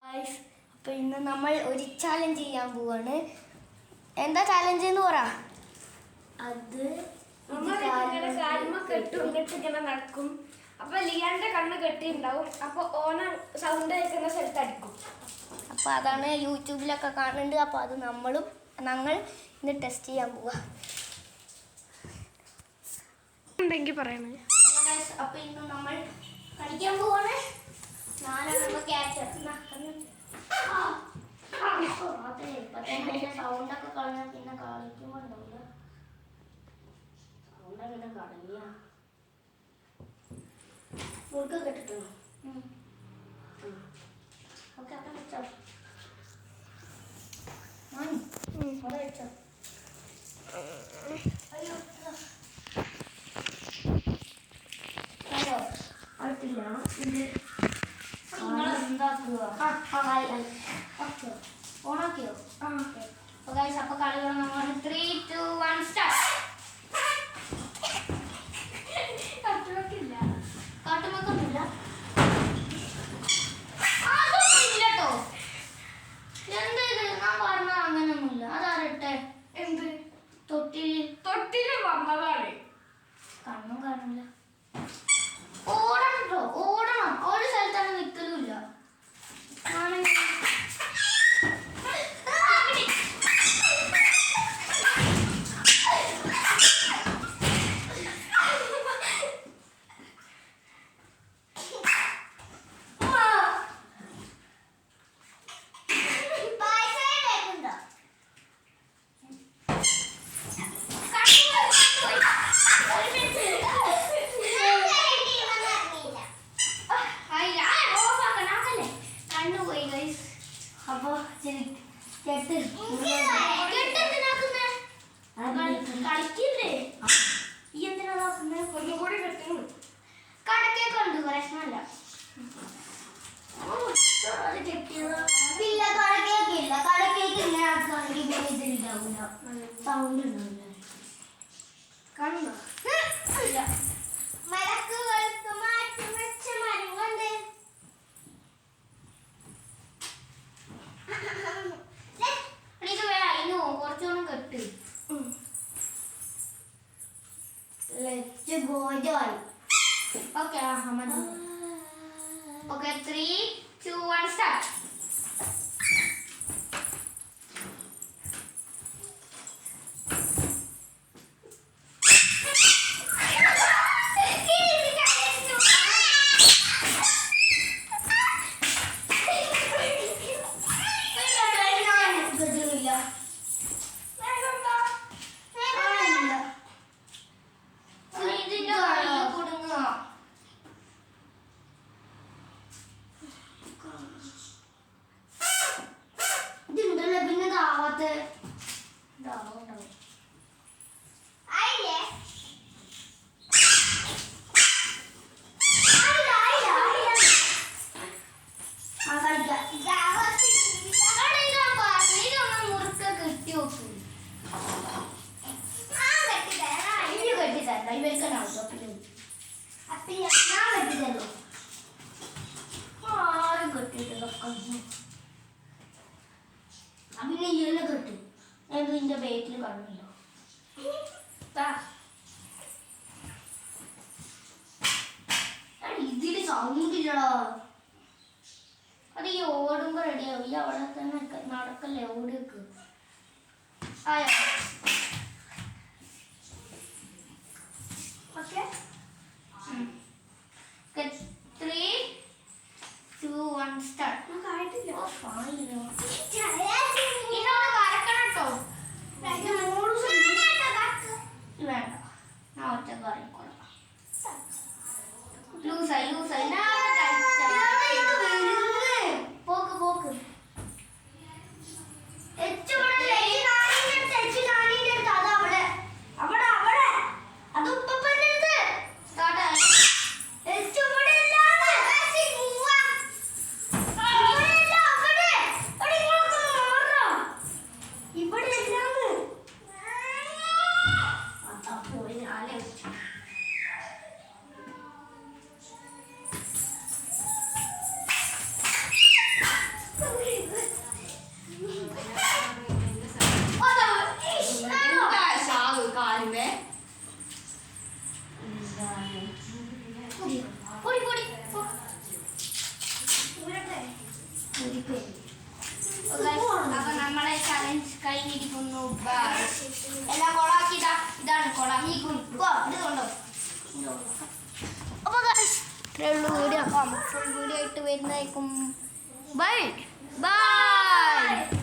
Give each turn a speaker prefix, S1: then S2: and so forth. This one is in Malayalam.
S1: അപ്പോൾ ഇന്ന് നമ്മൾ ഒരു ചാലഞ്ച് ചെയ്യാൻ പോവാണ്. എന്താ ചാലഞ്ച് എന്ന് പറ?
S2: അത് ഇങ്ങനെ നടക്കും. അപ്പൊ ലിയാന്റെ കണ്ണ് കെട്ടിണ്ടാവും. അപ്പൊ ഓന സൗണ്ട് കേൾക്കുന്ന സ്ഥലത്ത് അടിക്കും.
S1: അപ്പോൾ അതാണ് യൂട്യൂബിലൊക്കെ കാണുന്നുണ്ട്. അപ്പോൾ അത് ഞങ്ങൾ ഇന്ന് ടെസ്റ്റ് ചെയ്യാൻ പോവാ. അപ്പോൾ ഇന്ന് നമ്മൾ കളിക്കാൻ പോവാണ്. ഞാനാണ് ക്യാച്ചർ. സൗണ്ടൊക്കെ കളഞ്ഞാൽ പിന്നെ കളിക്കുമ്പോ ഉണ്ടാവില്ല. സൗണ്ട് അങ്ങനെ കളഞ്ഞ മുറുക്ക കെട്ടിട്ടോ. ഓക്കെ അവിടെ വെച്ചോ. അവിടെ വെച്ചോ. അയ്യോ അടുത്തില്ല. ഇത് ഓണാക്കിയോ? അപ്പൊ കളി തുടങ്ങാൻ 3, 2, 1 സ്റ്റാർട്ട്. കാട്ടുമൊക്കൊന്നുമില്ല. അതൊന്നും ഇല്ലട്ടോ. എന്ത് ഇത്? ഞാൻ പറഞ്ഞ അങ്ങനൊന്നുമില്ല. അതാരട്ടെ?
S2: എന്ത്
S1: തൊട്ടില്
S2: വന്നതാണ്.
S1: കണ്ണും കാണില്ല. ഓടണം കേട്ടോ, ഓടണം. ഒരു സ്ഥലത്താണ് നിൽക്കലുമില്ല. അപ്പൊ കളിക്കില്ലേ? ഈ എന്തിനാ
S2: ഒന്നുകൂടി കെട്ടുന്നു.
S1: കടക്കൊക്കെ ഉണ്ട്, പ്രശ്നമല്ല. പിന്നെ കടക്കേക്കില്ല. കടക്കേക്ക് ഇങ്ങനെ ആക്കുകയാണെങ്കിൽ ഇതിലുണ്ടാവില്ല, സൗണ്ട് ഉണ്ടാവില്ല. കാണുന്നോ? ഇല്ല. മരക്കുകൾക്ക് മാറ്റി വെച്ച മരങ്ങളുണ്ട്. ഇത് വേണോ? കുറച്ചോണം കെട്ട്. Okay okay 3, 2, 1 start. ഇതുണ്ടല്ലോ പിന്നെ ഇതാവാത്ത ഇതാവുണ്ടാവും. മുറുക്ക കെട്ടി നോക്ക്. ഇനി കെട്ടി തരണ്ട. ഇവർക്കാണോ ഞാൻ കെട്ടി തരോ? ആരും കെട്ടിട്ടൊക്കെ പിന്നെ ഇങ്ങനെ കെട്ടി. ഞാൻ ഇതിന്റെ ബേക്കിൽ കാണുമല്ലോ. ഇതില് സൗണ്ട് ഇല്ലടാ. അത് ഈ ഓടുമ്പോ റെഡിയാവും. ഈ അവിടെ തന്നെ നടക്കല്ലേ, ഓടിക്ക്. ആയോ? Okay 3, 2, 1 start.
S2: ആയിട്ടില്ല.
S1: ഇതോട് കറക്കണം കേട്ടോ. വേണ്ട, ഞാൻ ഒറ്റ കറിക്കോളാം. ലൂസായി പോക്ക് പോക്ക്. കഴിഞ്ഞിരിക്കുന്നു. ബൈ. എല്ലാം കൊളാക്കിയതാ. ഇതാണ് കൊളാക്കിയിരിക്കുന്നു. ഇത് കൊണ്ടോ. അപ്പോൾ ഇത്രയേ ഉള്ളൂ വീഡിയോ. അപ്പം ഫുൾ വീഡിയോ ആയിട്ട് വരുന്നതായിരിക്കും. Bye bye.